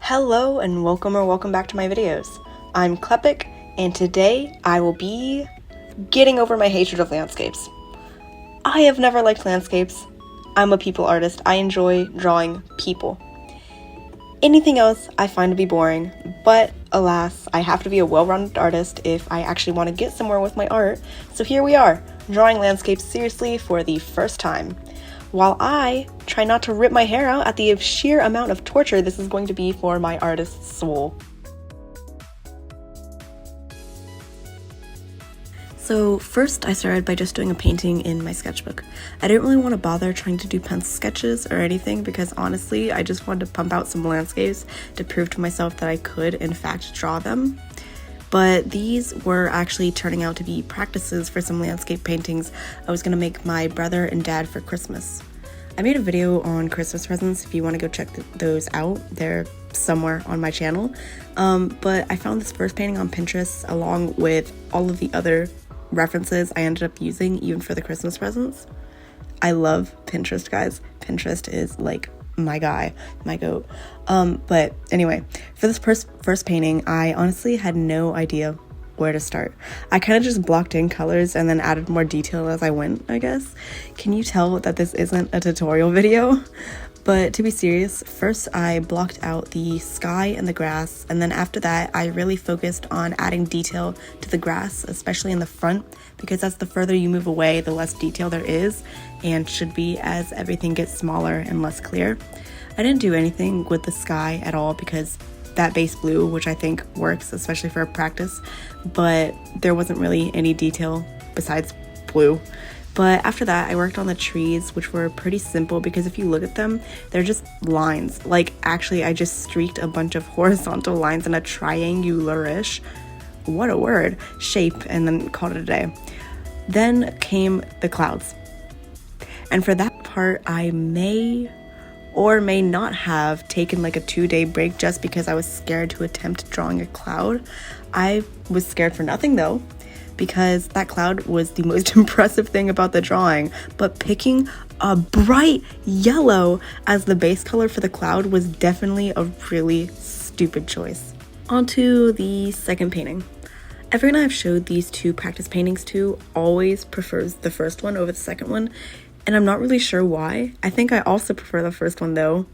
Hello and welcome back to my videos. I'm Klepik, and today I will be getting over my hatred of landscapes. I have never liked landscapes. I'm a people artist. I enjoy drawing people. Anything else I find to be boring, but alas, I have to be a well-rounded artist if I actually want to get somewhere with my art. So here we are, drawing landscapes seriously for the first time. While I try not to rip my hair out at the sheer amount of torture this is going to be for my artist's soul. So first I started by just doing a painting in my sketchbook. I didn't really want to bother trying to do pencil sketches or anything because honestly I just wanted to pump out some landscapes to prove to myself that I could in fact draw them. But these were actually turning out to be practices for some landscape paintings I was going to make my brother and dad for Christmas. I made a video on Christmas presents if you want to go check those out. They're somewhere on my channel. But I found this first painting on Pinterest along with all of the other references I ended up using even for the Christmas presents. I love Pinterest, guys. Pinterest is like my guy, my goat. But anyway, for this first painting, I honestly had no idea where to start. I kind of just blocked in colors and then added more detail as I went, I guess. Can you tell that this isn't a tutorial video? But to be serious, first I blocked out the sky and the grass, and then after that I really focused on adding detail to the grass, especially in the front, because as the further you move away, the less detail there is, and should be as everything gets smaller and less clear. I didn't do anything with the sky at all because that base blue, which I think works, especially for a practice, but there wasn't really any detail besides blue. But after that, I worked on the trees, which were pretty simple because if you look at them, they're just lines. Like, actually, I just streaked a bunch of horizontal lines in a triangular-ish, what a word, shape, and then called it a day. Then came the clouds. And for that part, I may or may not have taken like a 2-day break just because I was scared to attempt drawing a cloud. I was scared for nothing though, because that cloud was the most impressive thing about the drawing, but picking a bright yellow as the base color for the cloud was definitely a really stupid choice. On to the second painting. Everyone I've showed these two practice paintings to always prefers the first one over the second one, and I'm not really sure why. I think I also prefer the first one though.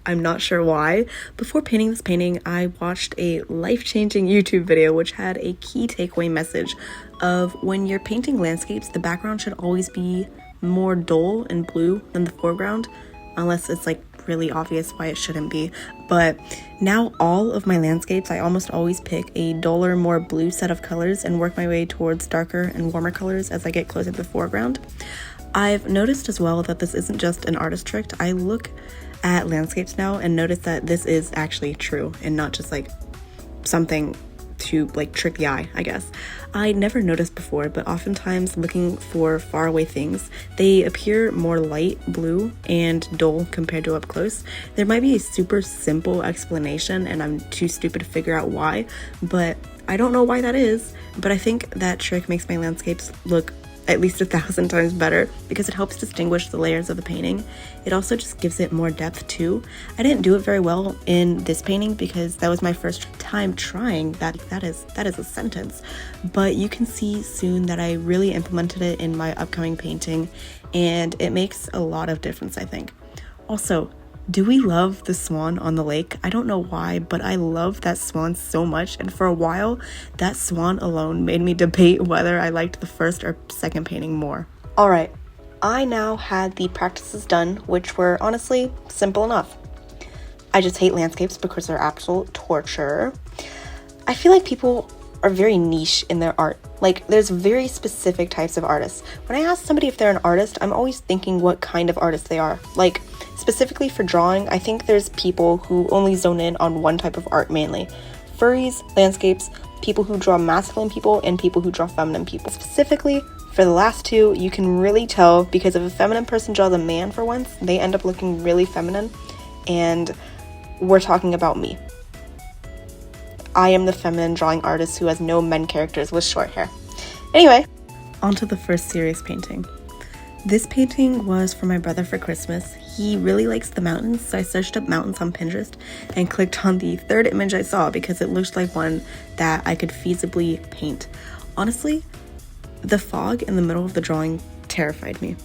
I'm not sure why. Before painting this painting, I watched a life-changing YouTube video which had a key takeaway message of when you're painting landscapes, the background should always be more dull and blue than the foreground, unless it's like really obvious why it shouldn't be. But now all of my landscapes, I almost always pick a duller, more blue set of colors and work my way towards darker and warmer colors as I get closer to the foreground. I've noticed as well that this isn't just an artist trick. I look at landscapes now and notice that this is actually true and not just like something to like trick the eye, I guess. I never noticed before, but oftentimes looking for faraway things, they appear more light blue and dull compared to up close. There might be a super simple explanation and I'm too stupid to figure out why, but I don't know why that is, but I think that trick makes my landscapes look at least 1,000 times better because it helps distinguish the layers of the painting. It also just gives it more depth too. I didn't do it very well in this painting because that was my first time trying that is a sentence, but you can see soon that I really implemented it in my upcoming painting and it makes a lot of difference, I think. Also, do we love the swan on the lake? I don't know why, but I love that swan so much, and for a while, that swan alone made me debate whether I liked the first or second painting more. Alright, I now had the practices done, which were honestly simple enough. I just hate landscapes because they're absolute torture. I feel like people are very niche in their art. Like, there's very specific types of artists. When I ask somebody if they're an artist, I'm always thinking what kind of artist they are. Like, specifically for drawing, I think there's people who only zone in on one type of art mainly. Furries, landscapes, people who draw masculine people, and people who draw feminine people. Specifically, for the last two, you can really tell because if a feminine person draws a man for once, they end up looking really feminine, and we're talking about me. I am the feminine drawing artist who has no men characters with short hair. Anyway, on to the first serious painting. This painting was for my brother for Christmas. He really likes the mountains, so I searched up mountains on Pinterest and clicked on the third image I saw because it looked like one that I could feasibly paint. Honestly, the fog in the middle of the drawing terrified me.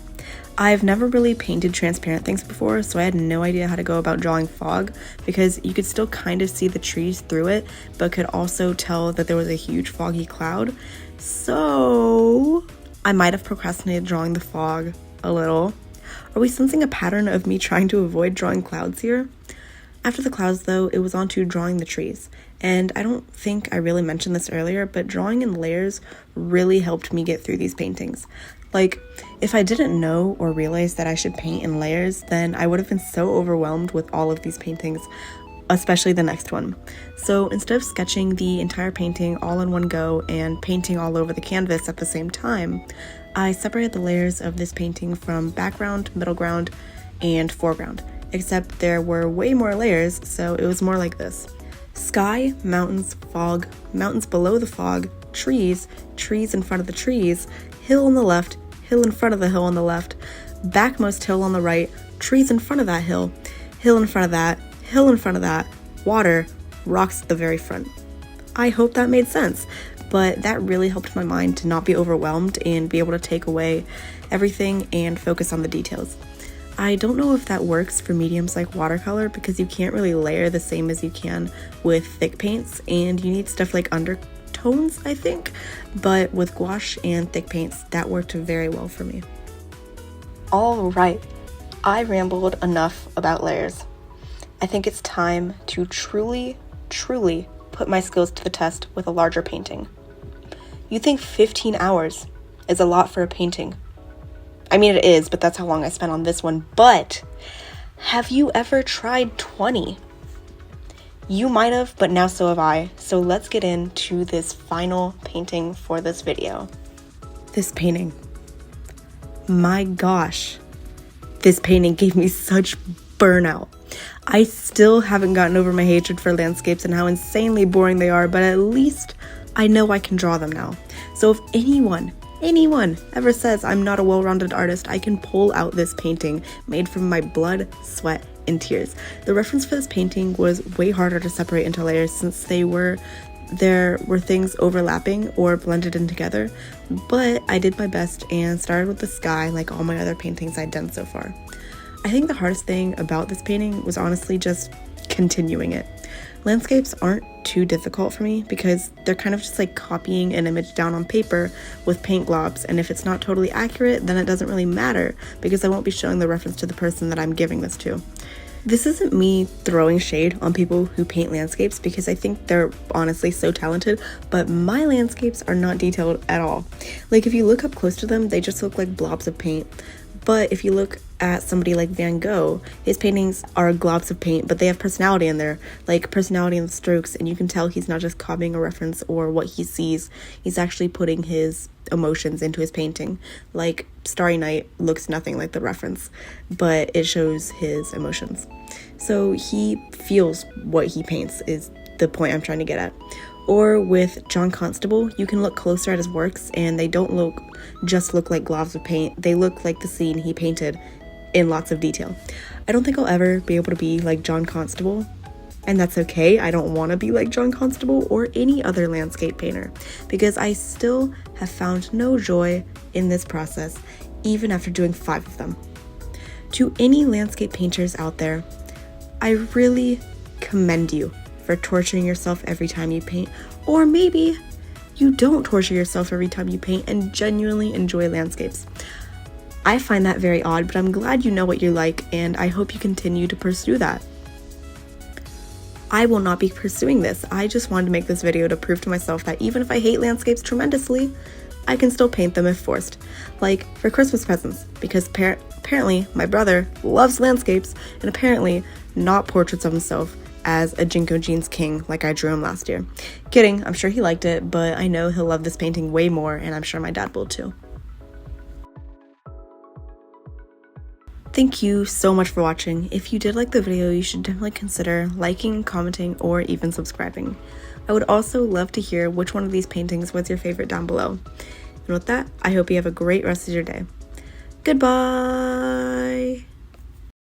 I've never really painted transparent things before, so I had no idea how to go about drawing fog because you could still kind of see the trees through it, but could also tell that there was a huge foggy cloud. So I might have procrastinated drawing the fog a little. Are we sensing a pattern of me trying to avoid drawing clouds here? After the clouds, though, it was on to drawing the trees. And I don't think I really mentioned this earlier, but drawing in layers really helped me get through these paintings. Like, if I didn't know or realize that I should paint in layers, then I would have been so overwhelmed with all of these paintings, especially the next one. So instead of sketching the entire painting all in one go and painting all over the canvas at the same time, I separated the layers of this painting from background, middle ground, and foreground. Except there were way more layers, so it was more like this. Sky, mountains, fog, mountains below the fog, trees, trees in front of the trees, hill on the left, hill in front of the hill on the left, backmost hill on the right, trees in front of that hill, hill in front of that, hill in front of that, water, rocks at the very front. I hope that made sense, but that really helped my mind to not be overwhelmed and be able to take away everything and focus on the details. I don't know if that works for mediums like watercolor because you can't really layer the same as you can with thick paints and you need stuff like undertones, I think. But with gouache and thick paints, that worked very well for me. All right, I rambled enough about layers. I think it's time to truly put my skills to the test with a larger painting. You think 15 hours is a lot for a painting? I mean, it is, but that's how long I spent on this one. But have you ever tried 20? You might have, but now so have I. So let's get into this final painting for this video. This painting. My gosh. This painting gave me such burnout. I still haven't gotten over my hatred for landscapes and how insanely boring they are, but at least I know I can draw them now. So if anyone ever says I'm not a well-rounded artist, I can pull out this painting made from my blood, sweat, and tears. The reference for this painting was way harder to separate into layers since there were things overlapping or blended in together, but I did my best and started with the sky like all my other paintings I'd done so far. I think the hardest thing about this painting was honestly just continuing it. Landscapes aren't too difficult for me because they're kind of just like copying an image down on paper with paint globs, and if it's not totally accurate, then it doesn't really matter because I won't be showing the reference to the person that I'm giving this to. This isn't me throwing shade on people who paint landscapes because I think they're honestly so talented, but my landscapes are not detailed at all. Like if you look up close to them, they just look like blobs of paint. But if you look at somebody like Van Gogh, his paintings are globs of paint, but they have personality in there, like personality in the strokes, and you can tell he's not just copying a reference or what he sees, he's actually putting his emotions into his painting. Like Starry Night looks nothing like the reference, but it shows his emotions. So he feels what he paints is the point I'm trying to get at. Or with John Constable, you can look closer at his works and they don't look like globs of paint. They look like the scene he painted in lots of detail. I don't think I'll ever be able to be like John Constable, and that's okay. I don't want to be like John Constable or any other landscape painter because I still have found no joy in this process, even after doing 5 of them. To any landscape painters out there, I really commend you for torturing yourself every time you paint, or maybe you don't torture yourself every time you paint and genuinely enjoy landscapes. I find that very odd, but I'm glad you know what you like, and I hope you continue to pursue that. I will not be pursuing this. I just wanted to make this video to prove to myself that even if I hate landscapes tremendously, I can still paint them if forced. Like for Christmas presents, because apparently my brother loves landscapes, and apparently not portraits of himself as a Jinko Jeans king like I drew him last year. Kidding, I'm sure he liked it, but I know he'll love this painting way more, and I'm sure my dad will too. Thank you so much for watching. If you did like the video, you should definitely consider liking, commenting, or even subscribing. I would also love to hear which one of these paintings was your favorite down below. And with that, I hope you have a great rest of your day. Goodbye!